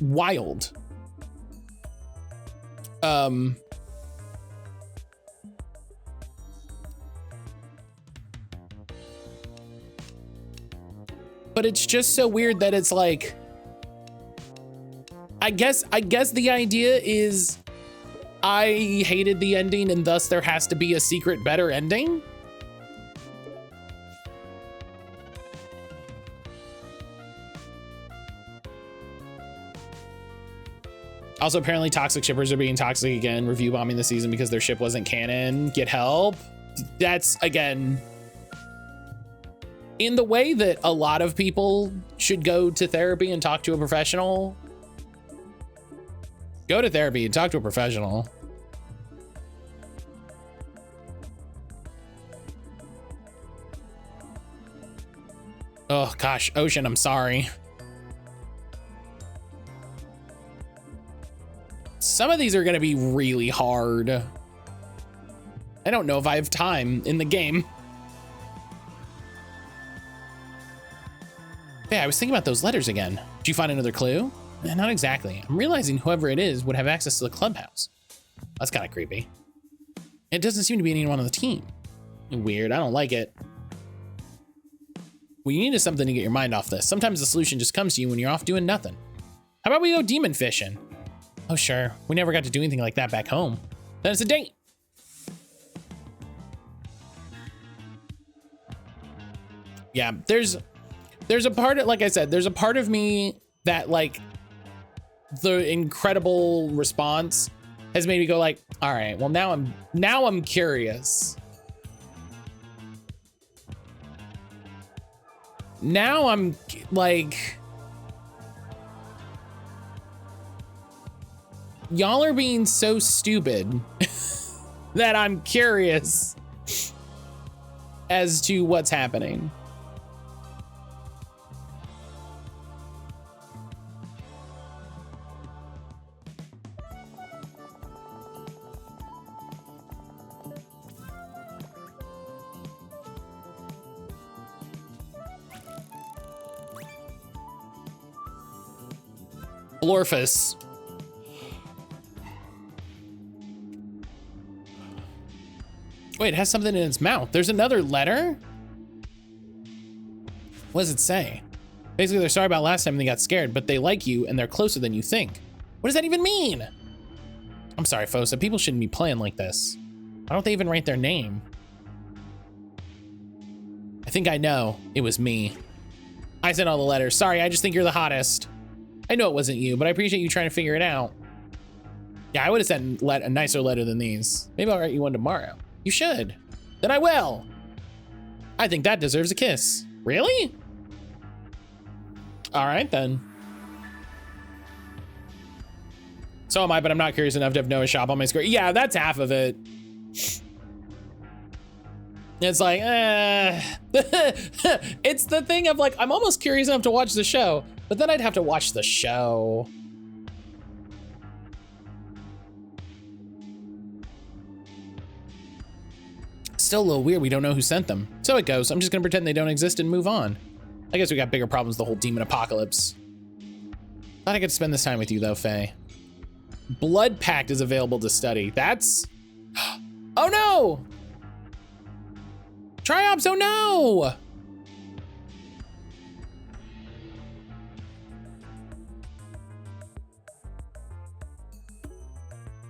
wild. But it's just so weird that it's like, I guess the idea is I hated the ending and thus there has to be a secret better ending. Also, apparently toxic shippers are being toxic again, review bombing the season because their ship wasn't canon. Get help. That's, again, in the way that a lot of people should go to therapy and talk to a professional. Go to therapy and talk to a professional. Oh gosh, Ocean, I'm sorry. Some of these are gonna be really hard. I don't know if I have time in the game. Yeah, I was thinking about those letters again. Did you find another clue? Not exactly. I'm realizing whoever it is would have access to the clubhouse. That's kind of creepy. It doesn't seem to be anyone on the team. Weird, I don't like it. What you need is something to get your mind off this. Sometimes the solution just comes to you when you're off doing nothing. How about we go demon fishing? Oh, sure. We never got to do anything like that back home. Then it's a date. Yeah, there's a part of, like I said, there's a part of me that, like, the incredible response has made me go like, all right, well now I'm curious. Now I'm like, y'all are being so stupid that I'm curious as to what's happening. Blorfus. Wait, it has something in its mouth. There's another letter? What does it say? Basically, they're sorry about last time they got scared, but they like you and they're closer than you think. What does that even mean? I'm sorry, Fosa. People shouldn't be playing like this. Why don't they even write their name? I think I know. It was me. I sent all the letters. Sorry, I just think you're the hottest. I know it wasn't you, but I appreciate you trying to figure it out. Yeah, I would have sent a nicer letter than these. Maybe I'll write you one tomorrow. You should. Then I will. I think that deserves a kiss. Really? All right, then. So am I, but I'm not curious enough to have Noah's shop on my screen. Yeah, that's half of it. It's like, it's the thing of like, I'm almost curious enough to watch the show, but then I'd have to watch the show. Still a little weird. We don't know who sent them. So it goes. I'm just gonna pretend they don't exist and move on. I guess we got bigger problems, the whole demon apocalypse. Thought I could spend this time with you though, Faye. Blood Pact is available to study. That's, oh no! Triops, oh no!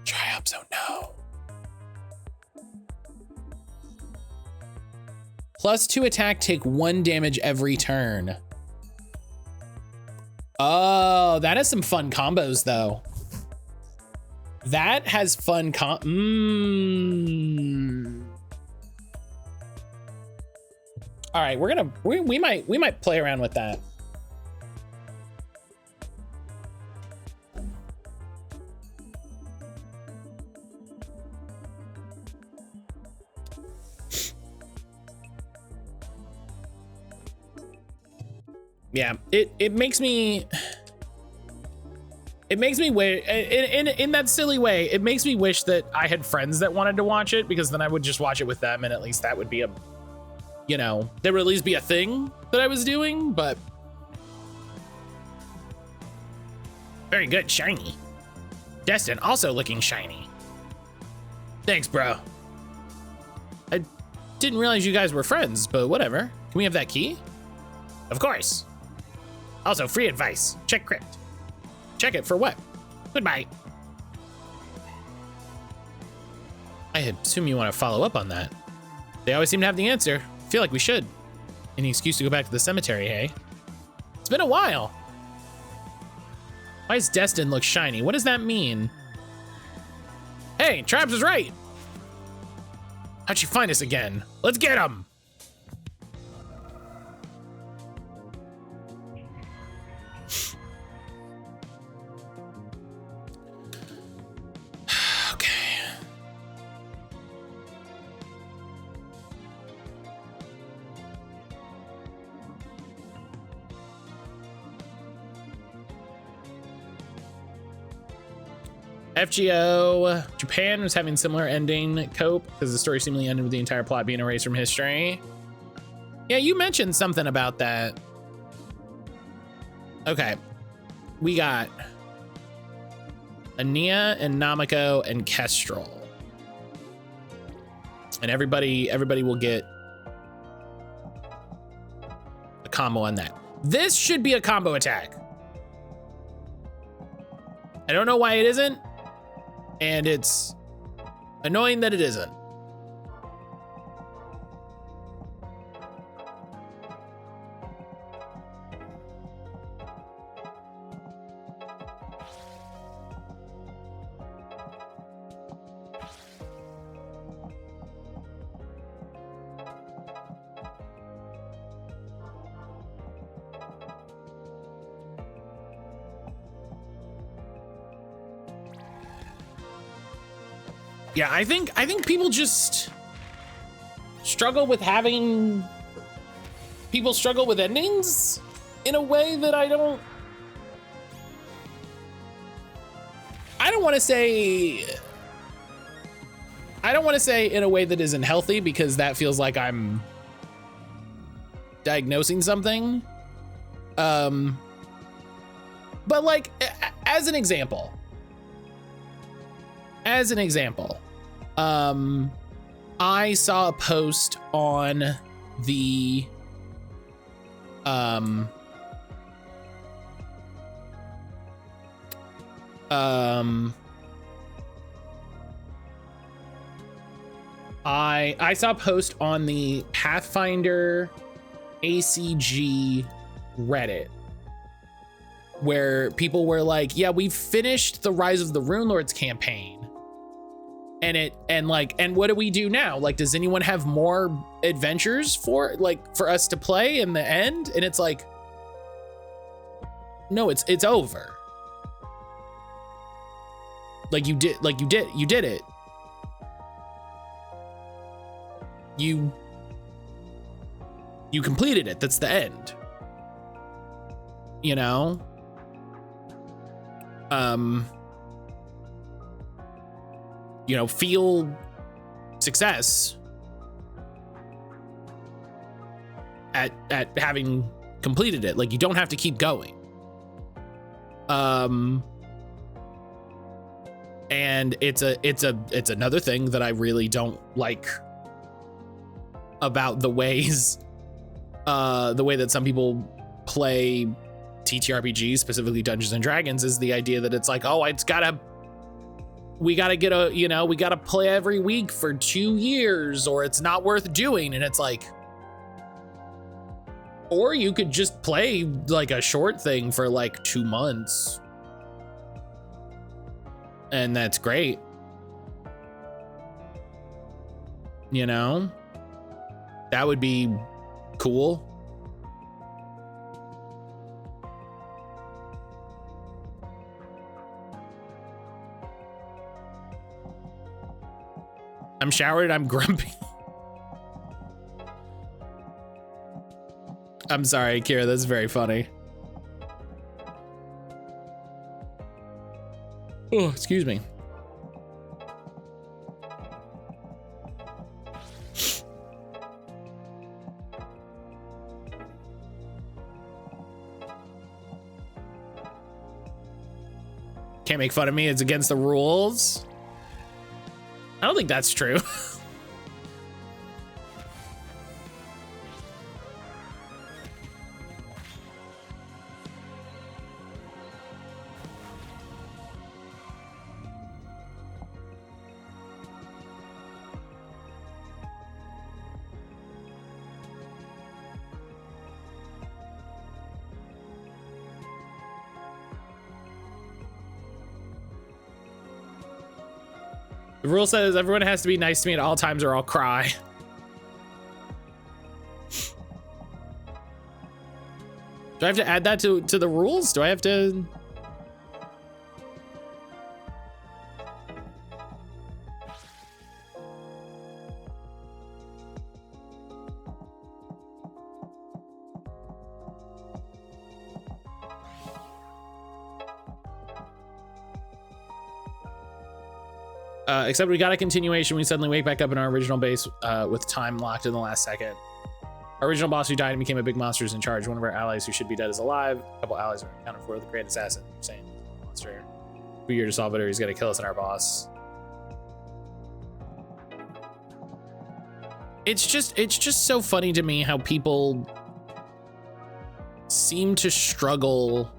Triops, oh no. +2 attack, take 1 damage every turn. Oh, that has some fun combos though. That has fun All right, we might play around with that. Yeah, it makes me wish, in that silly way, it makes me wish that I had friends that wanted to watch it, because then I would just watch it with them and at least that would be a, you know, there would at least be a thing that I was doing, but. Very good, shiny. Destin also looking shiny. Thanks, bro. I didn't realize you guys were friends, but whatever. Can we have that key? Of course. Also, free advice. Check crypt. Check it for what? Goodbye. I assume you want to follow up on that. They always seem to have the answer. Feel like we should. Any excuse to go back to the cemetery, hey? It's been a while. Why does Destin look shiny? What does that mean? Hey, Traps is right. How'd you find us again? Let's get him. FGO, Japan was having similar ending. Cope, because the story seemingly ended with the entire plot being erased from history. Yeah, you mentioned something about that. Okay, we got Ania and Namiko and Kestrel. And everybody will get a combo on that. This should be a combo attack. I don't know why it isn't. And it's annoying that it isn't. Yeah, I think people just struggle with having people struggle with endings in a way that I don't want to say in a way that isn't healthy, because that feels like I'm diagnosing something. But like as an example, I saw a post on the I saw a post on the Pathfinder ACG Reddit where people were like, yeah, we've finished the Rise of the Rune Lords campaign. And what do we do now? Like, does anyone have more adventures for us to play in the end? And it's like, no, it's over. You did it. You completed it. That's the end. You know? Feel success at having completed it. Like, you don't have to keep going. And it's another thing that I really don't like about the way that some people play TTRPGs, specifically Dungeons and Dragons, is the idea that it's like, oh, we gotta play every week for 2 years or it's not worth doing. And it's like, or you could just play like a short thing for like 2 months. And that's great. You know, that would be cool. I'm showered, I'm grumpy. I'm sorry, Kira, that's very funny. Oh, excuse me. Can't make fun of me, it's against the rules. I don't think that's true. The rule says everyone has to be nice to me at all times or I'll cry. Do I have to add that to the rules? Do I have to? Except we got a continuation. We suddenly wake back up in our original base with time locked in the last second. Our original boss who died and became a big monster is in charge. One of our allies who should be dead is alive. A couple allies are accounted for. The great assassin saying monster. We're here to solve it or he's gonna kill us and our boss. It's just so funny to me how people seem to struggle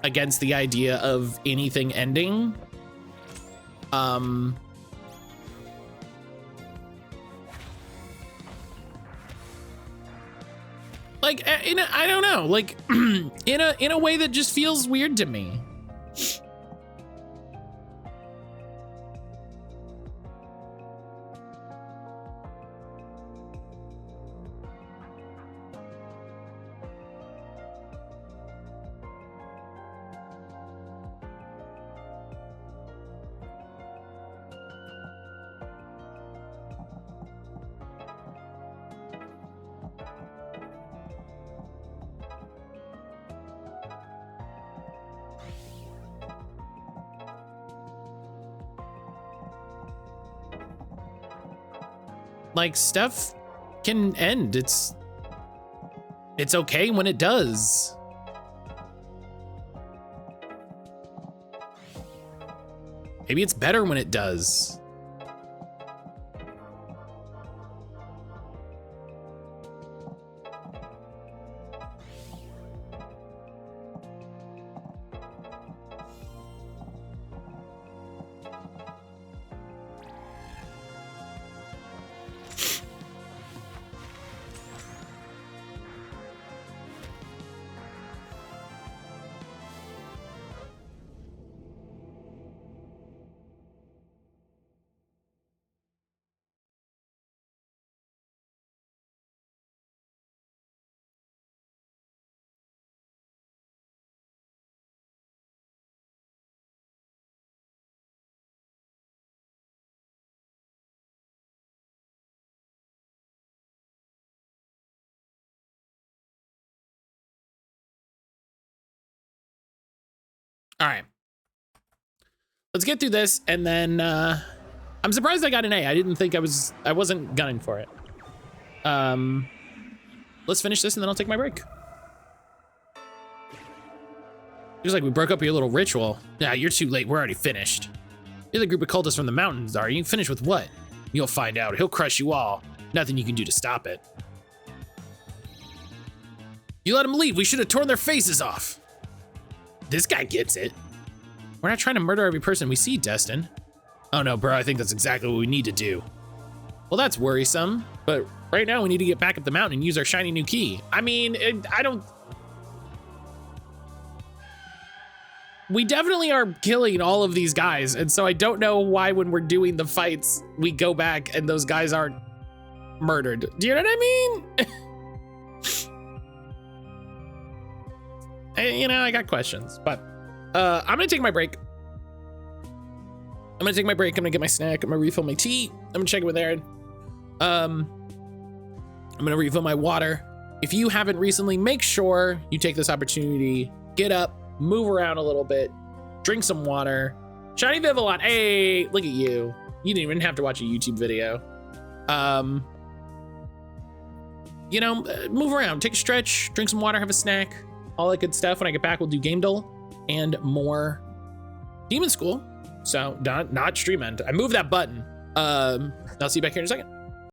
against the idea of anything ending. Like I don't know, like in a way that just feels weird to me. Like, stuff can end. It's okay when it does. Maybe it's better when it does. All right. Let's get through this, and then I'm surprised I got an A. I didn't think I wasn't gunning for it. Let's finish this, and then I'll take my break. Feels like we broke up your little ritual. Nah, you're too late. We're already finished. You're the group of cultists from the mountains, are you? Finished with what? You'll find out. He'll crush you all. Nothing you can do to stop it. You let him leave. We should have torn their faces off. This guy gets it. We're not trying to murder every person we see, Destin. Oh no, bro, I think that's exactly what we need to do. Well, that's worrisome, but right now we need to get back up the mountain and use our shiny new key. I mean, I don't... We definitely are killing all of these guys, and so I don't know why when we're doing the fights, we go back and those guys aren't murdered. Do you know what I mean? You know, I got questions, but I'm gonna take my break. I'm gonna get my snack. I'm gonna refill my tea. I'm gonna check it with Aaron. I'm gonna refill my water. If you haven't recently, make sure you take this opportunity, get up, move around a little bit, drink some water. Shiny Vivillon, hey, look at you. You didn't even have to watch a YouTube video. You know, move around, take a stretch, drink some water, have a snack, all that good stuff. When I get back, we'll do Game Duel and more Demon School. So not stream end. I moved that button. I'll see you back here in a second.